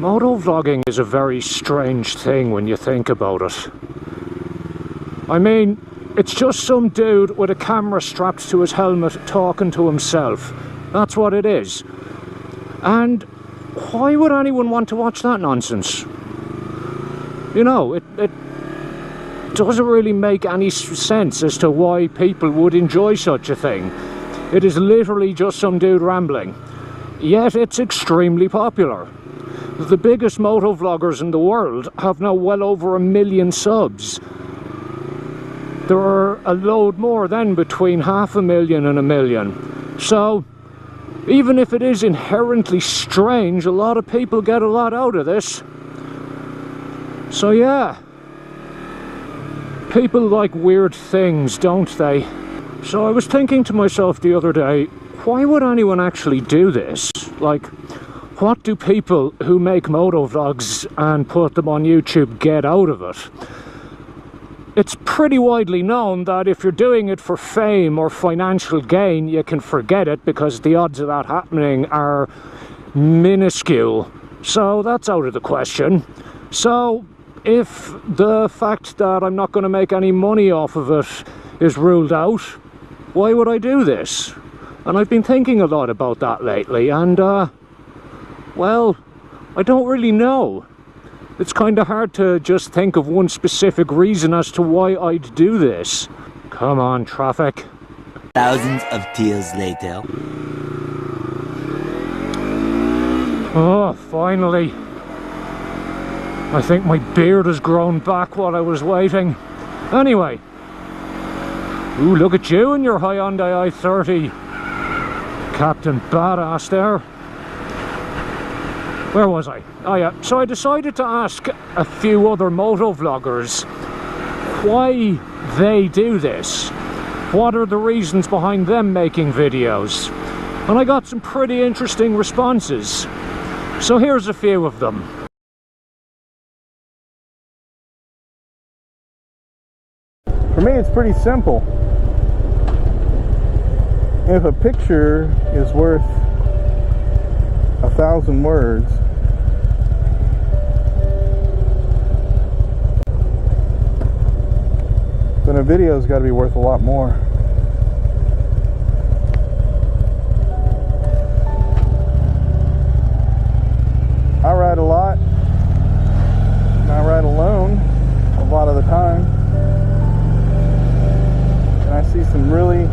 Motovlogging is a very strange thing when you think about it. I mean, it's just some dude with a camera strapped to his helmet talking to himself. That's what it is. And why would anyone want to watch that nonsense? You know, it doesn't really make any sense as to why people would enjoy such a thing. It is literally just some dude rambling. Yet it's extremely popular. The biggest motovloggers in the world have now well over 1 million subs. There are a load more than between 500,000 and 1 million. So, even if it is inherently strange, a lot of people get a lot out of this. So yeah, people like weird things, don't they? So I was thinking to myself the other day, why would anyone actually do this? Like, what do people who make motovlogs and put them on YouTube get out of it? It's pretty widely known that if you're doing it for fame or financial gain, you can forget it because the odds of that happening are minuscule. So that's out of the question. So if the fact that I'm not going to make any money off of it is ruled out, why would I do this? And I've been thinking a lot about that lately, and well, I don't really know. It's kind of hard to just think of one specific reason as to why I'd do this. Come on, traffic. Thousands of tears later. Oh, finally. I think my beard has grown back while I was waiting. Anyway. Ooh, look at you in your Hyundai i30. Captain Badass there. Where was I? Oh yeah, so I decided to ask a few other motovloggers why they do this. What are the reasons behind them making videos? And I got some pretty interesting responses. So here's a few of them. For me, it's pretty simple. If a picture is worth 1,000 words, then a video's got to be worth a lot more. I ride a lot, and I ride alone a lot of the time, and I see some really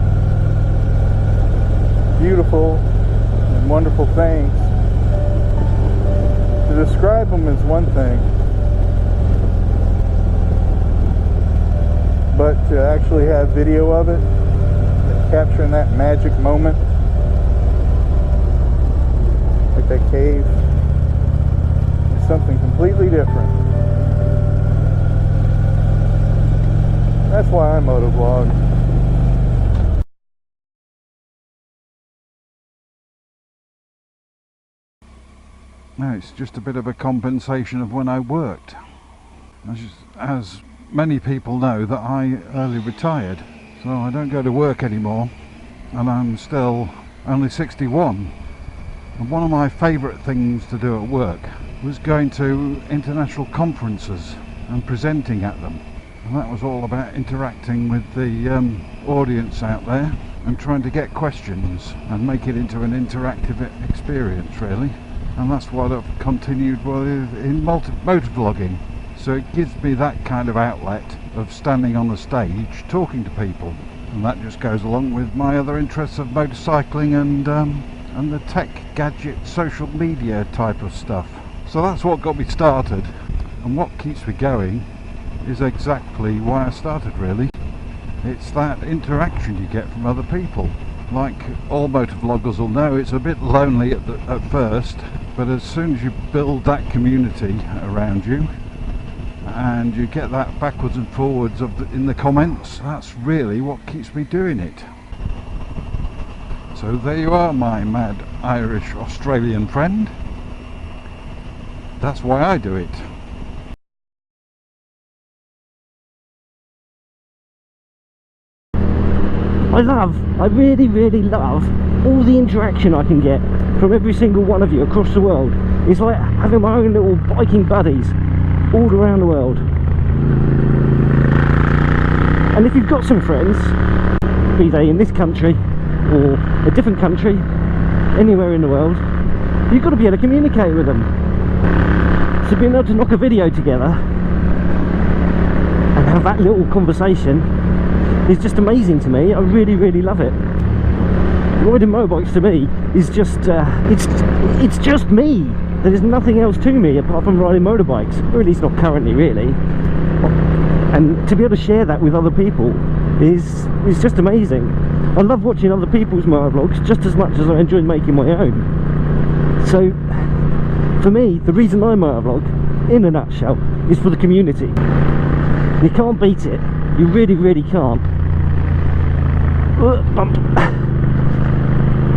beautiful and wonderful things. To describe them is one thing, but to actually have video of it, capturing that magic moment, like that cave, is something completely different. That's why I motovlog. No, it's just a bit of a compensation of when I worked. As many people know, that I early retired, so I don't go to work anymore, and I'm still only 61. And one of my favourite things to do at work was going to international conferences and presenting at them. And that was all about interacting with the audience out there and trying to get questions and make it into an interactive experience, really. And that's what I've continued with in motovlogging. So it gives me that kind of outlet of standing on the stage talking to people, and that just goes along with my other interests of motorcycling and the tech, gadget, social media type of stuff. So that's what got me started, and what keeps me going is exactly why I started, really. It's that interaction you get from other people. Like all motovloggers will know, it's a bit lonely at first, but as soon as you build that community around you and you get that backwards and forwards in the comments, that's really what keeps me doing it. So there you are, my mad Irish Australian friend. That's why I do it. I really love all the interaction I can get from every single one of you across the world. It's like having my own little biking buddies all around the world. And if you've got some friends, be they in this country or a different country, anywhere in the world, you've got to be able to communicate with them. So being able to knock a video together and have that little conversation is just amazing to me. I really, really love it. Riding motorbikes to me is just, it's just me. There is nothing else to me apart from riding motorbikes, or at least not currently, really. And to be able to share that with other people is just amazing. I love watching other people's motovlogs just as much as I enjoy making my own. So, for me, the reason I motovlog, in a nutshell, is for the community. You can't beat it. You really, really can't.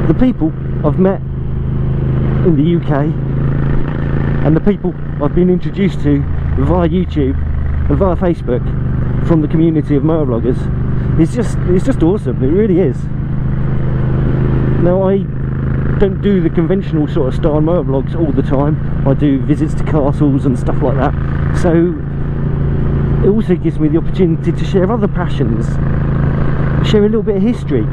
The people I've met in the UK and the people I've been introduced to via YouTube and via Facebook from the community of motovloggers, it's just awesome. It really is. Now, I don't do the conventional sort of style motovlogs all the time. I do visits to castles and stuff like that, so it also gives me the opportunity to share other passions, share a little bit of history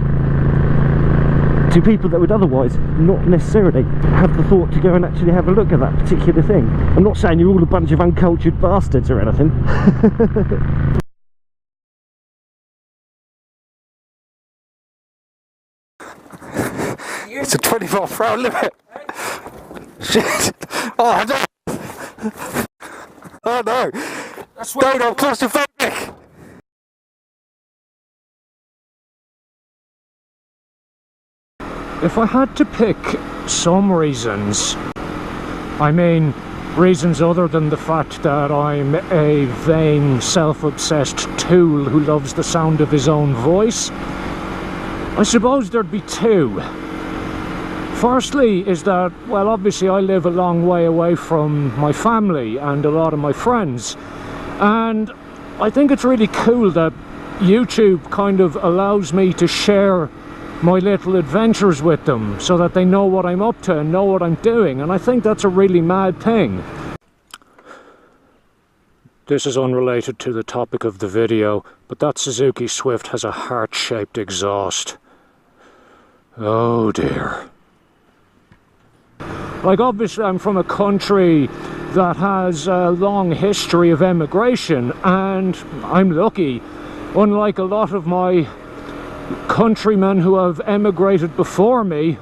to people that would otherwise not necessarily have the thought to go and actually have a look at that particular thing. I'm not saying you're all a bunch of uncultured bastards or anything. It's a 24-hour limit. Shit. Oh no. Oh no. That's why I'm claustrophobic. If I had to pick some reasons, I mean reasons other than the fact that I'm a vain, self-obsessed tool who loves the sound of his own voice, I suppose there'd be two. Firstly is that, well, obviously I live a long way away from my family and a lot of my friends, and I think it's really cool that YouTube kind of allows me to share my little adventures with them so that they know what I'm up to and know what I'm doing, and I think that's a really mad thing. This is unrelated to the topic of the video, but that Suzuki Swift has a heart-shaped exhaust. Oh dear. Like, obviously I'm from a country that has a long history of emigration, and I'm lucky, unlike a lot of my countrymen who have emigrated before me,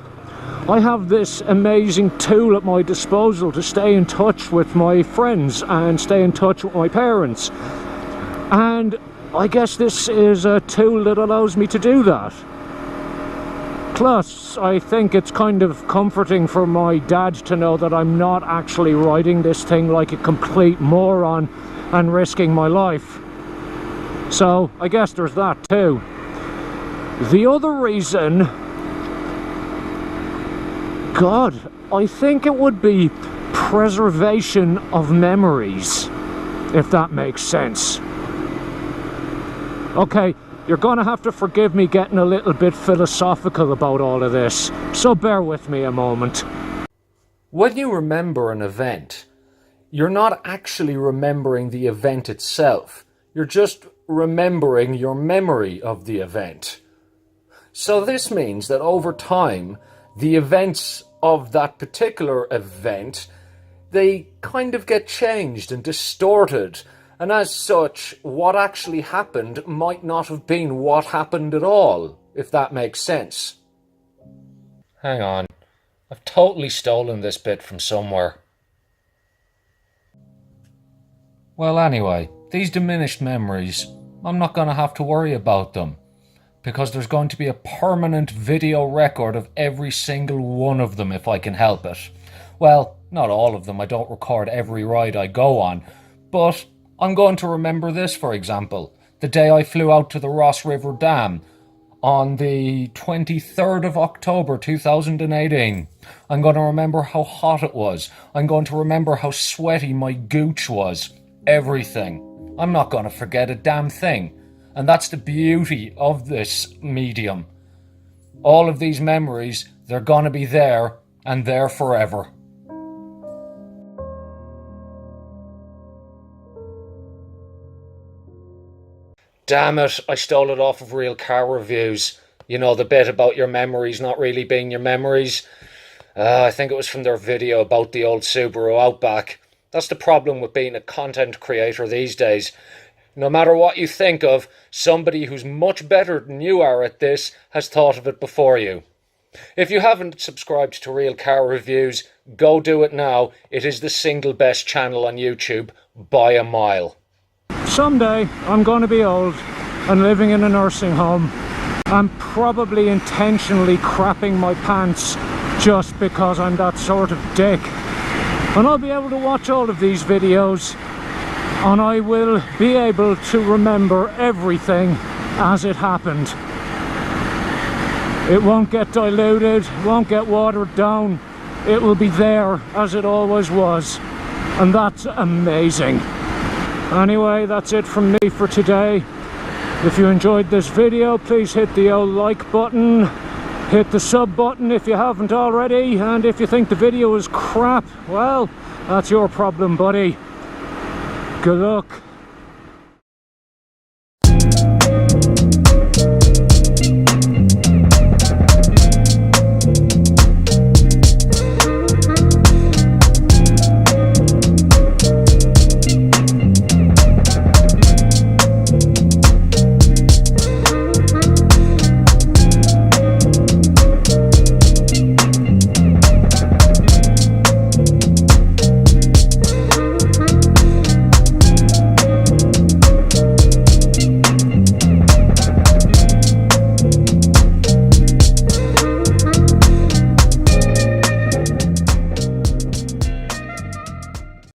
I have this amazing tool at my disposal to stay in touch with my friends and stay in touch with my parents, and I guess this is a tool that allows me to do that. Plus, I think it's kind of comforting for my dad to know that I'm not actually riding this thing like a complete moron and risking my life. So, I guess there's that too. The other reason, God, I think it would be preservation of memories, if that makes sense. Okay, you're gonna have to forgive me getting a little bit philosophical about all of this, so bear with me a moment. When you remember an event, you're not actually remembering the event itself. You're just remembering your memory of the event. So this means that over time, the events of that particular event, they kind of get changed and distorted, and as such, what actually happened might not have been what happened at all, if that makes sense. Hang on, I've totally stolen this bit from somewhere. Well, anyway, these diminished memories, I'm not going to have to worry about them, because there's going to be a permanent video record of every single one of them if I can help it. Well, not all of them, I don't record every ride I go on, but I'm going to remember this, for example, the day I flew out to the Ross River Dam on the 23rd of October 2018. I'm going to remember how hot it was. I'm going to remember how sweaty my gooch was. Everything. I'm not going to forget a damn thing. And that's the beauty of this medium. All of these memories, they're going to be there and there forever. Damn it, I stole it off of Real Car Reviews. You know, the bit about your memories not really being your memories. I think it was from their video about the old Subaru Outback. That's the problem with being a content creator these days. No matter what you think of, somebody who's much better than you are at this has thought of it before you. If you haven't subscribed to Real Car Reviews, go do it now. It is the single best channel on YouTube by a mile. Someday I'm going to be old and living in a nursing home. I'm probably intentionally crapping my pants just because I'm that sort of dick. And I'll be able to watch all of these videos and I will be able to remember everything as it happened. It won't get diluted, won't get watered down. It will be there as it always was. And that's amazing. Anyway, that's it from me for today. If you enjoyed this video, please hit the old like button. Hit the sub button if you haven't already. And if you think the video is crap, well, that's your problem, buddy. Good luck.